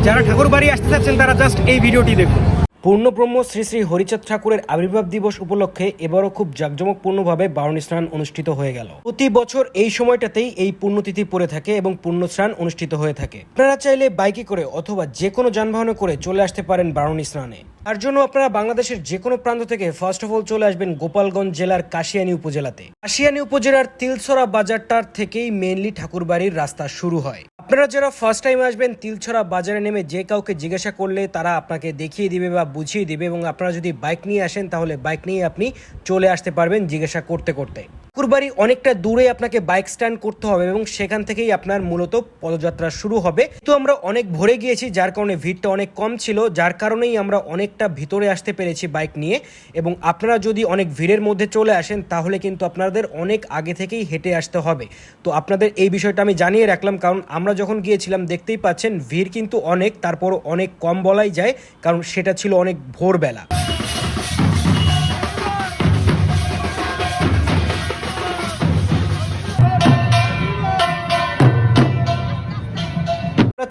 যারা ঠাকুর বাড়ি আসতে চাচ্ছেন তারা জাস্ট এই ভিডিওটি দেখুন। পূর্ণব্রহ্ম শ্রী শ্রী হরিচাঁদ ঠাকুরের আবির্ভাব দিবস উপলক্ষে এবারও খুব জাঁকজমকপূর্ণভাবে বারুণী স্নান অনুষ্ঠিত হয়ে গেল। প্রতি বছর এই সময়টাতেই এই পুণ্যতিথি পড়ে থাকে এবং পুণ্য স্নান অনুষ্ঠিত হয়ে থাকে। আপনারা চাইলে বাইকে করে অথবা যে কোনো যানবাহনে করে চলে আসতে পারেন বারুণী স্নানে। তার জন্য আপনারা বাংলাদেশের যে কোনো প্রান্ত থেকে ফার্স্ট অফ অল চলে আসবেন গোপালগঞ্জ জেলার কাশিয়ানী উপজেলাতে। কাশিয়ানী উপজেলার তিলছড়া বাজারটার থেকেই মেইনলি ঠাকুরবাড়ির রাস্তা শুরু হয়। আপনারা যারা ফার্স্ট টাইম আসবেন তিলছড়া বাজারে নেমে যে কাউকে জিজ্ঞাসা করলে তারা আপনাকে দেখিয়ে দিবে বা বুঝিয়ে দিবে, এবং আপনারা যদি বাইক নিয়ে আসেন তাহলে বাইক নিয়ে আপনি চলে আসতে পারবেন জিজ্ঞাসা করতে করতে। ঠাকুরবাড়ি অনেকটা দূরে আপনাকে বাইক স্ট্যান্ড করতে হবে এবং সেখান থেকেই আপনার মূলত পদযাত্রা শুরু হবে। তো আমরা অনেক ভোরে গিয়েছি, যার কারণে ভিড়টা অনেক কম ছিল, যার কারণেই আমরা অনেকটা ভিতরে আসতে পেরেছি বাইক নিয়ে। এবং আপনারা যদি অনেক ভিড়ের মধ্যে চলে আসেন তাহলে কিন্তু আপনাদের অনেক আগে থেকেই হেঁটে আসতে হবে। তো আপনাদের এই বিষয়টা আমি জানিয়ে রাখলাম, কারণ আমরা যখন গিয়েছিলাম দেখতেই পাচ্ছেন ভিড় কিন্তু অনেক, তারপরও অনেক কম বলাই যায়, কারণ সেটা ছিল অনেক ভোরবেলা।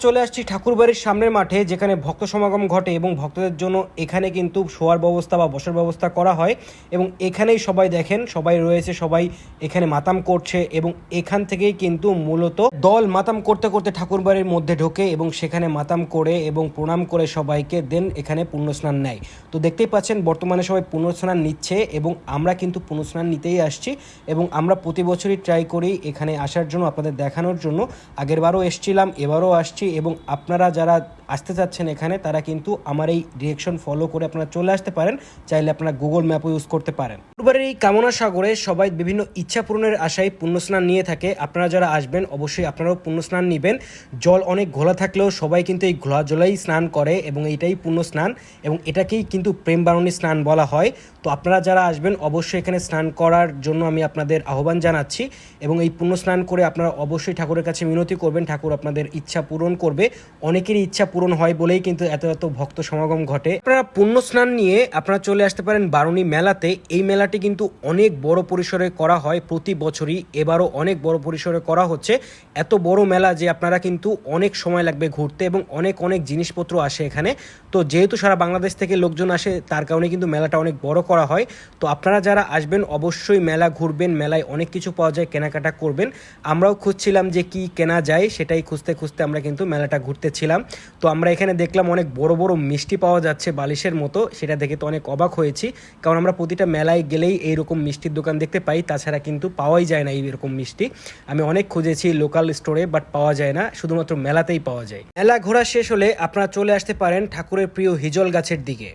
চলে আসছি ঠাকুরবাড়ির সামনের মাঠে, যেখানে ভক্ত সমাগম ঘটে এবং ভক্তদের জন্য এখানে কিন্তু শোয়ার ব্যবস্থা বা বসার ব্যবস্থা করা হয়। এবং এখানেই সবাই দেখেন সবাই রয়েছে, সবাই এখানে মাতাম করছে এবং এখান থেকেই কিন্তু মূলত দল মাতাম করতে করতে ঠাকুরবাড়ির মধ্যে ঢোকে এবং সেখানে মাতাম করে এবং প্রণাম করে সবাইকে দেন এখানে পুণ্যস্নান নেয়। তো দেখতেই পাচ্ছেন বর্তমানে সবাই পুণ্যস্নান নিচ্ছে এবং আমরা কিন্তু পুণ্যস্নান নিতেই আসছি এবং আমরা প্রতি বছরই ট্রাই করি এখানে আসার জন্য, আপনাদের দেখানোর জন্য। আগেরবারও এসছিলাম, এবারও আসছি, এবং আপনারা যারা আসতে চাচ্ছেন এখানে তারা কিন্তু আমার এই ডিরেকশন ফলো করে আপনারা চলে আসতে পারেন। চাইলে আপনারা গুগল ম্যাপও ইউজ করতে পারেন। ঠাকুরবাড়ির এই কামনা সাগরে সবাই বিভিন্ন ইচ্ছা পূরণের আশায় পুণ্যস্নান নিয়ে থাকে। আপনারা যারা আসবেন অবশ্যই আপনারাও পুণ্যস্নান নেবেন। জল অনেক ঘোলা থাকলেও সবাই কিন্তু এই ঘোলা জলেই স্নান করে এবং এইটাই পুণ্য স্নান এবং এটাকেই কিন্তু প্রেম বারুণী স্নান বলা হয়। তো আপনারা যারা আসবেন অবশ্যই এখানে স্নান করার জন্য আমি আপনাদের আহ্বান জানাচ্ছি এবং এই পুণ্য স্নান করে আপনারা অবশ্যই ঠাকুরের কাছে মিনতি করবেন, ঠাকুর আপনাদের ইচ্ছা পূরণ করবে। অনেকেরই ইচ্ছা পূরণ হয় বলেই কিন্তু এত এত ভক্ত সমাগম ঘটে। আপনারা পুণ্য স্নান নিয়ে আপনারা চলে আসতে পারেন বারুণী মেলাতে। এই মেলাটি কিন্তু অনেক বড় পরিসরে করা হয় প্রতি বছরই, এবারও অনেক বড় পরিসরে করা হচ্ছে। এত বড় মেলা যে আপনারা কিন্তু অনেক সময় লাগবে ঘুরতে এবং অনেক অনেক জিনিসপত্র আসে এখানে। তো যেহেতু সারা বাংলাদেশ থেকে লোকজন আসে তার কারণে কিন্তু মেলাটা অনেক বড় করা হয়। তো আপনারা যারা আসবেন অবশ্যই মেলা ঘুরবেন, মেলায় অনেক কিছু পাওয়া যায়, কেনাকাটা করবেন। আমরাও খুঁজছিলাম যে কি কেনা যায়, সেটাই খুঁজতে খুঁজতে আমরা কিন্তু মেলাটা ঘুরতেছিলাম। তো আমরা এখানে দেখলাম অনেক বড় বড় মিষ্টি পাওয়া যাচ্ছে বালিশের মতো, সেটা দেখে তো অনেক অবাক হয়েছি, কারণ আমরা প্রতিটা মেলায় গেলেই এইরকম মিষ্টির দোকান দেখতে পাই, তাছাড়া কিন্তু পাওয়াই যায় না এইরকম মিষ্টি। আমি অনেক খুঁজেছি লোকাল স্টোরে, বাট পাওয়া যায় না, শুধুমাত্র মেলাতেই পাওয়া যায়। মেলা ঘোরা শেষ হলে আপনারা চলে আসতে পারেন ঠাকুরের প্রিয় হিজল গাছের দিকে।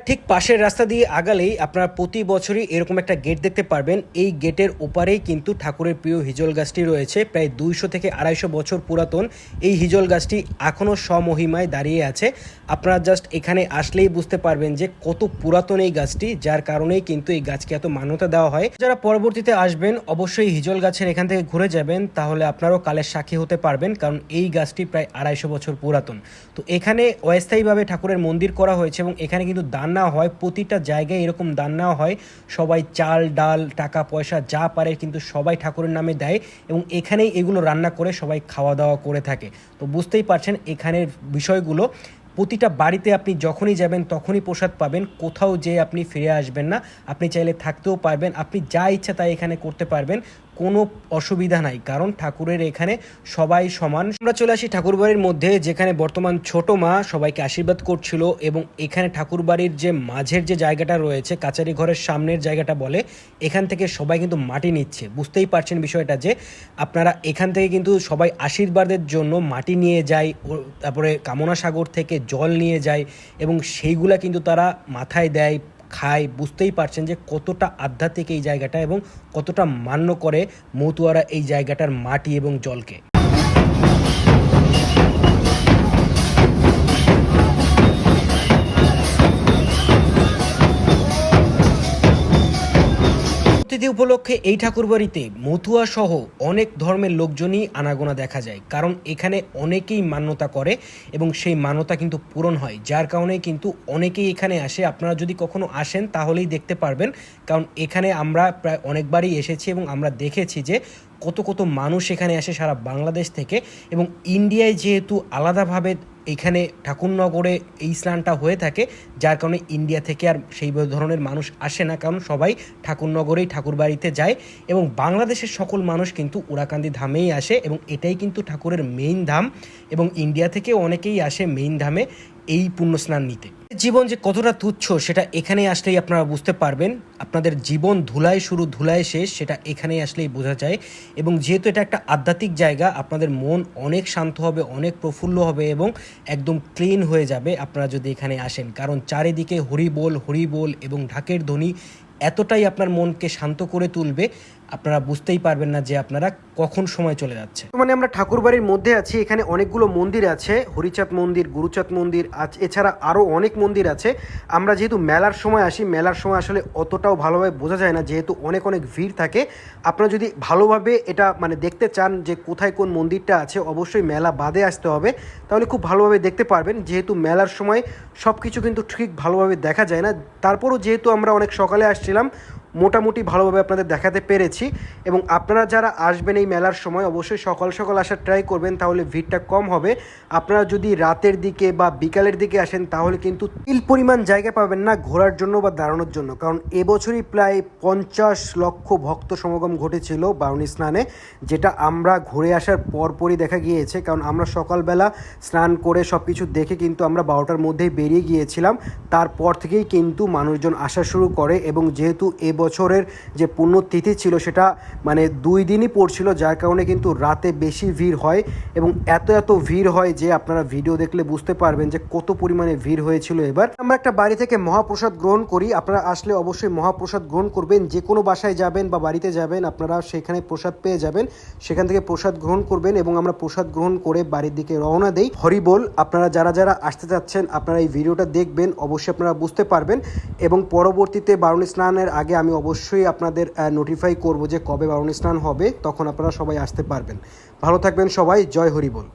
ঠিক পাশের রাস্তা দিয়ে আগালেই আপনারা প্রতি বছরই এরকম একটা গেট দেখতে পারবেন। এই গেটের ওপারেই কিন্তু ঠাকুরের প্রিয় হিজল গাছটি রয়েছে। প্রায় 200 থেকে 250 বছর পুরাতন এই হিজল গাছটি এখনও স্বমহিমায় দাঁড়িয়ে আছে। আপনারা জাস্ট এখানে আসলেই বুঝতে পারবেন যে কত পুরাতন এই গাছটি, যার কারণেই কিন্তু এই গাছকে এত মান্যতা দেওয়া হয়। যারা পরবর্তীতে আসবেন অবশ্যই হিজল গাছের এখান থেকে ঘুরে যাবেন, তাহলে আপনারাও কালের সাক্ষী হতে পারবেন, কারণ এই গাছটি প্রায় 250 বছর পুরাতন। তো এখানে অস্থায়ীভাবে ঠাকুরের মন্দির করা হয়েছে এবং এখানে কিন্তু দান নেওয়া হয়, প্রতিটা জায়গায় এরকম দান নেওয়া হয়। সবাই চাল ডাল টাকা পয়সা যা পারে কিন্তু সবাই ঠাকুরের নামে দেয় এবং এখানেই এগুলো রান্না করে সবাই খাওয়া দাওয়া করে থাকে। তো বুঝতেই পারছেন এখানের বিষয়গুলো। প্রতিটা বাড়িতে আপনি যখনই যাবেন তখনই প্রসাদ পাবেন, কোথাও যেয়ে আপনি ফিরে আসবেন না। আপনি চাইলে থাকতেও পারবেন, আপনি যা ইচ্ছা তাই এখানে করতে পারবেন, কোনো অসুবিধা নাই, কারণ ঠাকুরের এখানে সবাই সমান। আমরা চলে আসি ঠাকুরবাড়ির মধ্যে, যেখানে বর্তমান ছোট মা সবাইকে আশীর্বাদ করছিল এবং এখানে ঠাকুরবাড়ির যে মাঝের যে জায়গাটা রয়েছে, কাচারি ঘরের সামনের জায়গাটা বলে, এখান থেকে সবাই কিন্তু মাটি নিচ্ছে। বুঝতেই পারছেন বিষয়টা যে আপনারা এখান থেকে কিন্তু সবাই আশীর্বাদের জন্য মাটি নিয়ে যায়, তারপরে কামনা সাগর থেকে জল নিয়ে যায় এবং সেইগুলা কিন্তু তারা মাথায় দেয়, খায়। বুঝতেই পারছেন যে কতটা আধ্যাত্মিক এই জায়গাটা এবং কতটা মান্য করে মতুয়ারা এই জায়গাটার মাটি এবং জলকে। তিথি উপলক্ষে এই ঠাকুরবাড়িতে মতুয়া সহ অনেক ধর্মের লোকজনই আনাগোনা দেখা যায়, কারণ এখানে অনেকেই মান্যতা করে এবং সেই মান্যতা কিন্তু পূরণ হয়, যার কারণে কিন্তু অনেকেই এখানে আসে। আপনারা যদি কখনো আসেন তাহলেই দেখতে পারবেন, কারণ এখানে আমরা প্রায় অনেকবারই এসেছি এবং আমরা দেখেছি যে কত কত মানুষ এখানে আসে সারা বাংলাদেশ থেকে। এবং ইন্ডিয়ায় যেহেতু আলাদাভাবে এখানে ঠাকুরনগরে এই স্নানটা হয়ে থাকে, যার কারণে ইন্ডিয়া থেকে আর সেই ধরনের মানুষ আসে না, কারণ সবাই ঠাকুরনগরেই ঠাকুরবাড়িতে যায় এবং বাংলাদেশের সকল মানুষ কিন্তু উড়াকান্দি ধামেই আসে এবং এটাই কিন্তু ঠাকুরের মেইন ধাম এবং ইন্ডিয়া থেকে অনেকেই আসে মেইন ধামে এই পুণ্য স্নান নিতে। জীবন যে কতটা তুচ্ছ সেটা এখানে আসলেই আপনারা বুঝতে পারবেন। আপনাদের জীবন ধুলায় শুরু ধুলায় শেষ, সেটা এখানে আসলেই বোঝা যায়। এবং যেহেতু এটা একটা আধ্যাত্মিক জায়গা, আপনাদের মন অনেক শান্ত হবে, অনেক প্রফুল্ল হবে এবং একদম ক্লিন হয়ে যাবে আপনারা যদি এখানে আসেন, কারণ চারিদিকে হরিবোল হরিবোল এবং ঢাকের ধ্বনি এতটাই আপনার মনকে শান্ত করে তুলবে, আপনারা বুঝতেই পারবেন না যে আপনারা কখন সময় চলে যাচ্ছে। মানে আমরা ঠাকুরবাড়ির মধ্যে আছি, এখানে অনেকগুলো মন্দির আছে, হরিচাঁদ মন্দির, গুরুচাঁদ মন্দির আছে, এছাড়া আরও অনেক মন্দির আছে। আমরা যেহেতু মেলার সময় আসি, মেলার সময় আসলে অতটাও ভালোভাবে বোঝা যায় না, যেহেতু অনেক অনেক ভিড় থাকে। আপনারা যদি ভালোভাবে এটা মানে দেখতে চান যে কোথায় কোন মন্দিরটা আছে, অবশ্যই মেলা বাদে আসতে হবে, তাহলে খুব ভালোভাবে দেখতে পারবেন। যেহেতু মেলার সময় সব কিছু কিন্তু ঠিক ভালোভাবে দেখা যায় না, তারপরও যেহেতু আমরা অনেক সকালে আসছিলাম, মোটামুটি ভালোভাবে আপনাদের দেখাতে পেরেছি। এবং আপনারা যারা আসবেন এই মেলার সময় অবশ্যই সকাল সকাল আসার ট্রাই করবেন, তাহলে ভিড়টা কম হবে। আপনারা যদি রাতের দিকে বা বিকালের দিকে আসেন তাহলে কিন্তু তিল পরিমাণ জায়গা পাবেন না ঘোরার জন্য বা দাঁড়ানোর জন্য, কারণ এবছরই প্রায় 50 লক্ষ ভক্ত সমাগম ঘটেছিল বারুণী স্নানে, যেটা আমরা ঘুরে আসার পরপরই দেখা গিয়েছে। কারণ আমরা সকালবেলা স্নান করে সব কিছু দেখে কিন্তু আমরা 12টার মধ্যেই বেরিয়ে গিয়েছিলাম, তারপর থেকেই কিন্তু মানুষজন আসা শুরু করে। এবং যেহেতু বছরের যে পুণ্যতিথি ছিল সেটা মানে 2 দিনই পড়ছিল, যার কারণে কিন্তু রাতে বেশি ভিড় হয় এবং এত ভিড় হয় যে আপনারা ভিডিও দেখলে বুঝতে পারবেন যে কত পরিমাণে ভিড় হয়েছিল। এবার আমরা একটা বাড়ি থেকে মহাপ্রসাদ গ্রহণ করি, আপনারা আসলে অবশ্যই মহাপ্রসাদ গ্রহণ করবেন। যে কোনো বাসায় যাবেন বা বাড়িতে যাবেন, আপনারা সেখানে প্রসাদ পেয়ে যাবেন, সেখান থেকে প্রসাদ গ্রহণ করবেন এবং আমরা প্রসাদ গ্রহণ করে বাড়ির দিকে রওনা দেই। হরিবোল। আপনারা যারা যারা আসতে যাচ্ছেন আপনারা এই ভিডিওটা দেখবেন, অবশ্যই আপনারা বুঝতে পারবেন। এবং পরবর্তীতে বারুণী স্নানের আগে আমি অবশ্যই আপনাদের নোটিফাই করব যে কবে বারুণী স্নান হবে, তখন আপনারা সবাই আসতে পারবেন। ভালো থাকবেন সবাই, জয় হরিবোল।